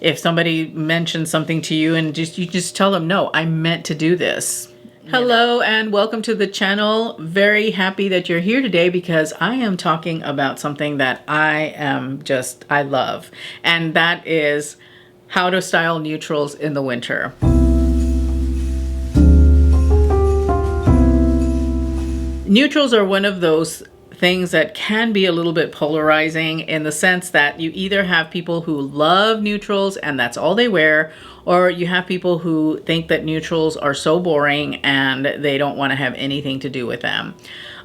If somebody mentions something to you and you just tell them, no, I meant to do this. Hello and welcome to the channel. Very happy that you're here today because I am talking about something that I love, and that is how to style neutrals in the winter. Neutrals are one of those things that can be a little bit polarizing in the sense that you either have people who love neutrals and that's all they wear, or you have people who think that neutrals are so boring and they don't want to have anything to do with them.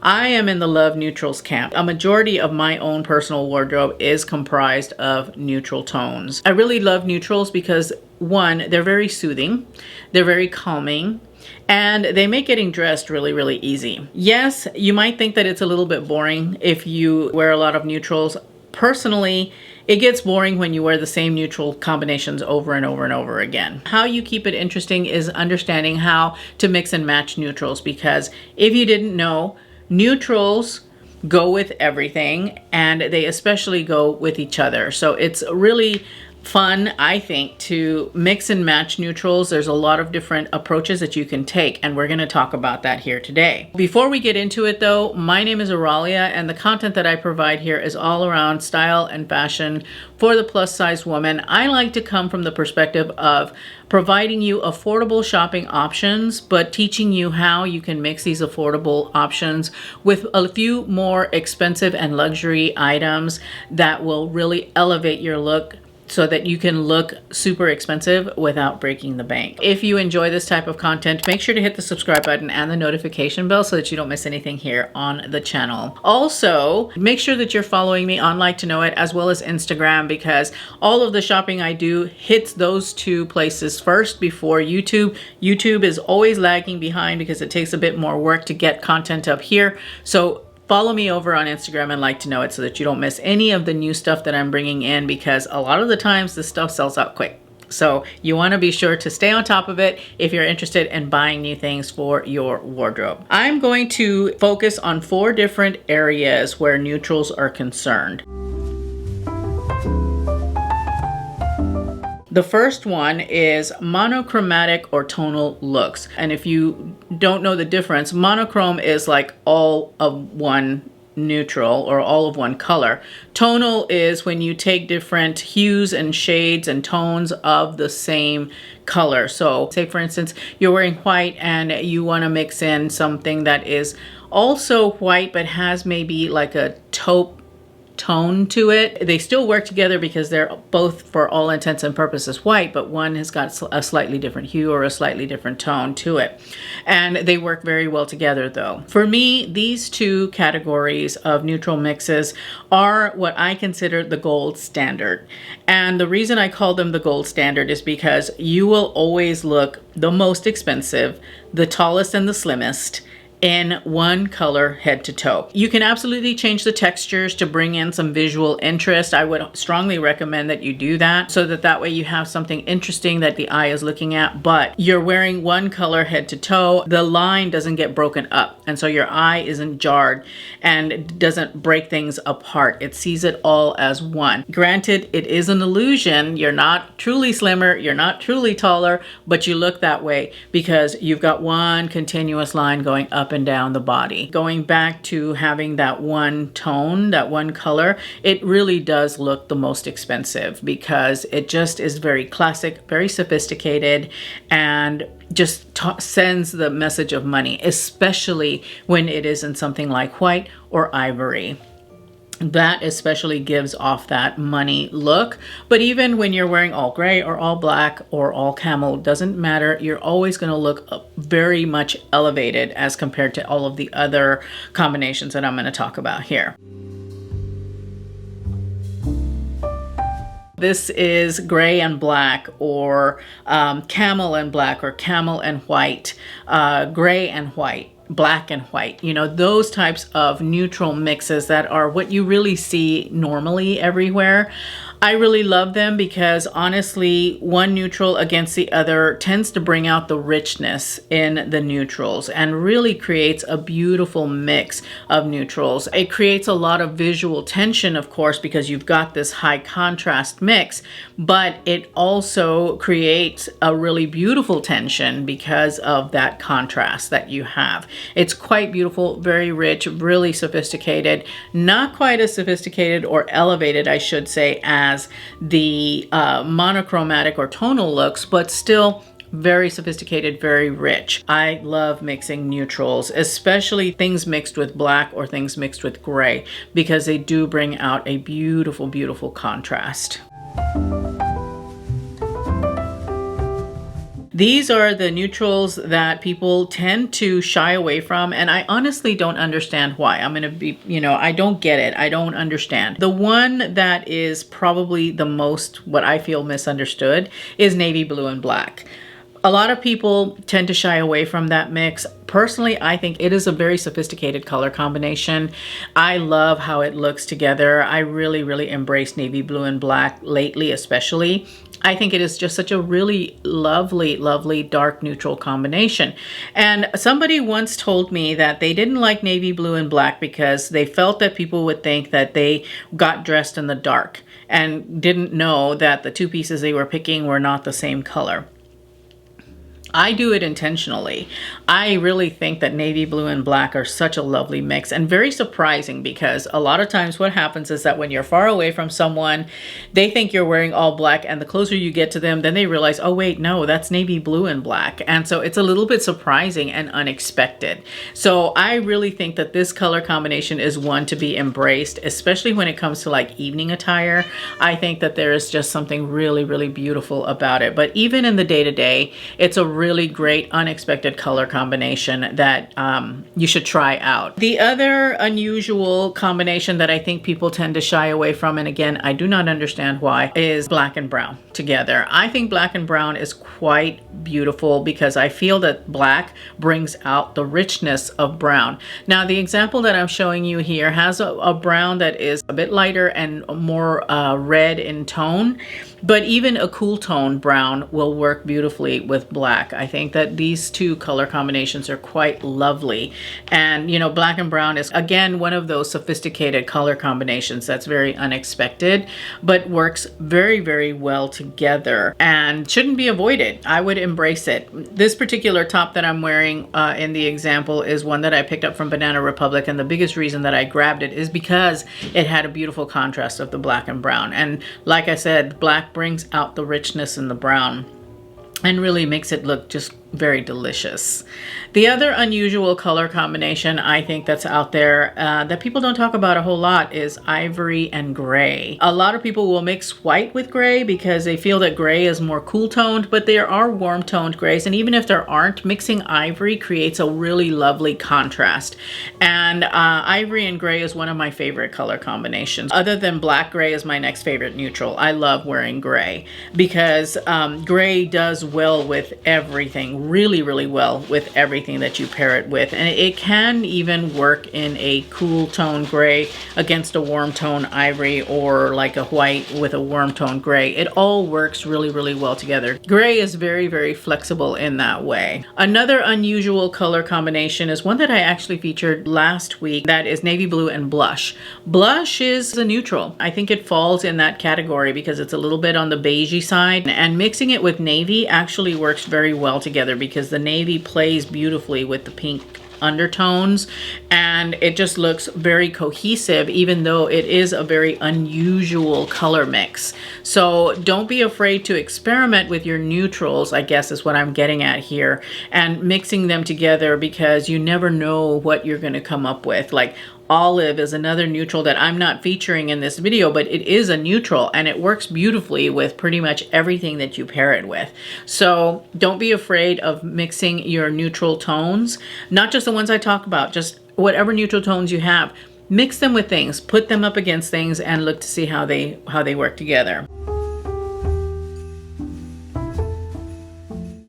I am in the love neutrals camp. A majority of my own personal wardrobe is comprised of neutral tones. I really love neutrals because, one, they're very soothing, they're very calming, and they make getting dressed really, really easy. Yes, you might think that it's a little bit boring if you wear a lot of neutrals. Personally, it gets boring when you wear the same neutral combinations over and over and over again. How you keep it interesting is understanding how to mix and match neutrals, because if you didn't know, neutrals go with everything and they especially go with each other. So it's really fun, I think, to mix and match neutrals. There's a lot of different approaches that you can take, and we're going to talk about that here today. Before we get into it though, my name is Oralia, and the content that I provide here is all around style and fashion for the plus size woman. I like to come from the perspective of providing you affordable shopping options, but teaching you how you can mix these affordable options with a few more expensive and luxury items that will really elevate your look, so that you can look super expensive without breaking the bank. If you enjoy this type of content, make sure to hit the subscribe button and the notification bell so that you don't miss anything here on the channel. Also, make sure that you're following me on Like to Know It as well as Instagram, because all of the shopping I do hits those two places first before YouTube. YouTube is always lagging behind because it takes a bit more work to get content up here. So follow me over on Instagram and Like to Know It so that you don't miss any of the new stuff that I'm bringing in, because a lot of the times this stuff sells out quick. So you want to be sure to stay on top of it if you're interested in buying new things for your wardrobe. I'm going to focus on 4 different areas where neutrals are concerned. The first one is monochromatic or tonal looks. And if you don't know the difference, monochrome is like all of one neutral or all of one color. Tonal is when you take different hues and shades and tones of the same color. So say for instance, you're wearing white and you want to mix in something that is also white but has maybe like a taupe tone to it. They still work together because they're both, for all intents and purposes, white, but one has got a slightly different hue or a slightly different tone to it. And they work very well together though. For me, these two categories of neutral mixes are what I consider the gold standard. And the reason I call them the gold standard is because you will always look the most expensive, the tallest and the slimmest, in one color head to toe. You can absolutely change the textures to bring in some visual interest. I would strongly recommend that you do that so that way you have something interesting that the eye is looking at, but you're wearing one color head to toe. The line doesn't get broken up, and so your eye isn't jarred and doesn't break things apart. It sees it all as one. Granted, it is an illusion. You're not truly slimmer, you're not truly taller, but you look that way because you've got one continuous line going up and down the body. Going back to having that one tone, that one color, it really does look the most expensive because it just is very classic, very sophisticated, and just sends the message of money, especially when it is in something like white or ivory. That especially gives off that money look. But even when you're wearing all gray or all black or all camel, doesn't matter. You're always going to look very much elevated as compared to all of the other combinations that I'm going to talk about here. This is gray and black, or camel and black, or camel and white, gray and white, black and white, you know, those types of neutral mixes that are what you really see normally everywhere. I really love them because honestly, one neutral against the other tends to bring out the richness in the neutrals and really creates a beautiful mix of neutrals. It creates a lot of visual tension, of course, because you've got this high contrast mix, but it also creates a really beautiful tension because of that contrast that you have. It's quite beautiful, very rich, really sophisticated, not quite as sophisticated or elevated, I should say, as the monochromatic or tonal looks, but still very sophisticated, very rich. I love mixing neutrals, especially things mixed with black or things mixed with gray, because they do bring out a beautiful, beautiful contrast. These are the neutrals that people tend to shy away from, and I honestly don't understand why. I'm gonna be, I don't get it. I don't understand. The one that is probably the most, what I feel, misunderstood is navy blue and black. A lot of people tend to shy away from that mix. Personally, I think it is a very sophisticated color combination. I love how it looks together. I really, really embrace navy blue and black lately, especially. I think it is just such a really lovely, lovely dark neutral combination. And somebody once told me that they didn't like navy blue and black because they felt that people would think that they got dressed in the dark and didn't know that the two pieces they were picking were not the same color. I do it intentionally. I really think that navy blue and black are such a lovely mix and very surprising, because a lot of times what happens is that when you're far away from someone, they think you're wearing all black, and the closer you get to them, then they realize, oh wait, no, that's navy blue and black. And so it's a little bit surprising and unexpected. So I really think that this color combination is one to be embraced, especially when it comes to like evening attire. I think that there is just something really, really beautiful about it. But even in the day-to-day, it's a really great unexpected color combination that you should try out. The other unusual combination that I think people tend to shy away from, and again, I do not understand why, is black and brown together. I think black and brown is quite beautiful because I feel that black brings out the richness of brown. Now, the example that I'm showing you here has a brown that is a bit lighter and more red in tone, but even a cool tone brown will work beautifully with black. I think that these two color combinations are quite lovely. And black and brown is again one of those sophisticated color combinations that's very unexpected, but works very, very well together and shouldn't be avoided. I would embrace it. This particular top that I'm wearing in the example is one that I picked up from Banana Republic, and the biggest reason that I grabbed it is because it had a beautiful contrast of the black and brown. And like I said, black brings out the richness in the brown and really makes it look just very delicious. The other unusual color combination I think that's out there that people don't talk about a whole lot is ivory and gray. A lot of people will mix white with gray because they feel that gray is more cool toned, but there are warm toned grays, and even if there aren't, mixing ivory creates a really lovely contrast. And ivory and gray is one of my favorite color combinations. Other than black, gray is my next favorite neutral. I love wearing gray because gray does well with everything, really, really well with everything that you pair it with. And it can even work in a cool tone gray against a warm tone ivory, or like a white with a warm tone gray. It all works really, really well together. Gray is very, very flexible in that way. Another unusual color combination is one that I actually featured last week. That is navy blue and blush. Blush is a neutral. I think it falls in that category because it's a little bit on the beigey side, and mixing it with navy actually works very well together because the navy plays beautifully with the pink undertones, and it just looks very cohesive, even though it is a very unusual color mix. So don't be afraid to experiment with your neutrals, I guess is what I'm getting at here, and mixing them together, because you never know what you're going to come up with. Like olive is another neutral that I'm not featuring in this video, but it is a neutral and it works beautifully with pretty much everything that you pair it with. So don't be afraid of mixing your neutral tones, not just the ones I talk about, just whatever neutral tones you have. Mix them with things, put them up against things, and look to see how they work together.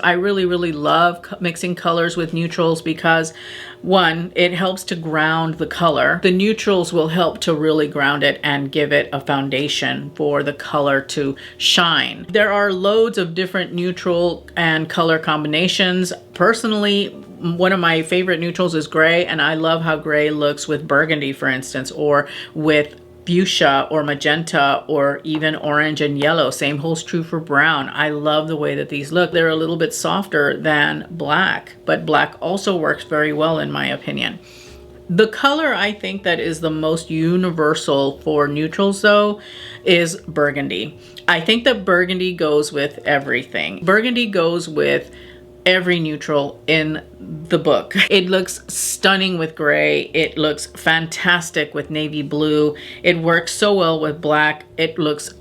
I really love mixing colors with neutrals because one, it helps to ground the color. The neutrals will help to really ground it and give it a foundation for the color to shine. There are loads of different neutral and color combinations. Personally, one of my favorite neutrals is gray, and I love how gray looks with burgundy, for instance, or with fuchsia or magenta or even orange and yellow. Same holds true for brown. I love the way that these look. They're a little bit softer than black, but black also works very well in my opinion. The color I think that is the most universal for neutrals though is burgundy. I think that burgundy goes with everything. Burgundy goes with every neutral in the book. It looks stunning with gray. It looks fantastic with navy blue. It works so well with black. It looks,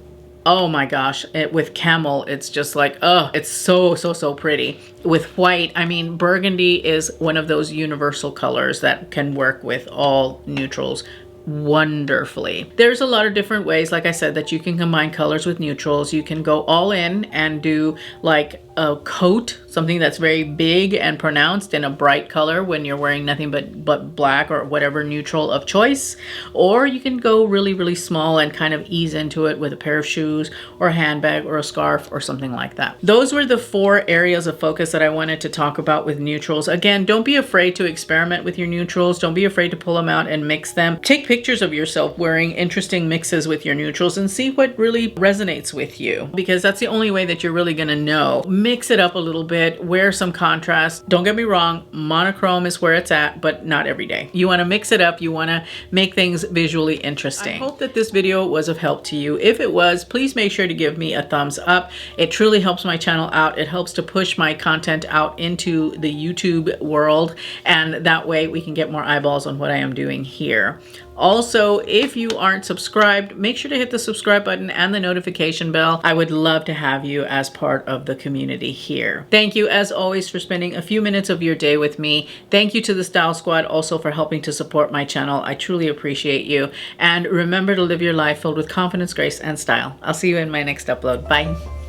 oh my gosh, with camel, it's just like, oh, it's so pretty. With white, I mean, burgundy is one of those universal colors that can work with all neutrals wonderfully. There's a lot of different ways, like I said, that you can combine colors with neutrals. You can go all in and do like a coat, something that's very big and pronounced in a bright color when you're wearing nothing but black or whatever neutral of choice. Or you can go really small and kind of ease into it with a pair of shoes or a handbag or a scarf or something like that. Those were the 4 areas of focus that I wanted to talk about with neutrals. Again, don't be afraid to experiment with your neutrals. Don't be afraid to pull them out and mix them. Take pictures of yourself wearing interesting mixes with your neutrals and see what really resonates with you, because that's the only way that you're really going to know. Mix it up a little bit, wear some contrast. Don't get me wrong, monochrome is where it's at, but not every day. You want to mix it up. You want to make things visually interesting. I hope that this video was of help to you. If it was, please make sure to give me a thumbs up. It truly helps my channel out. It helps to push my content out into the YouTube world, and that way we can get more eyeballs on what I am doing here. Also, if you aren't subscribed, make sure to hit the subscribe button and the notification bell. I would love to have you as part of the community here. Thank you, as always, for spending a few minutes of your day with me. Thank you to the Style Squad also for helping to support my channel. I truly appreciate you. And remember to live your life filled with confidence, grace, and style. I'll see you in my next upload. Bye.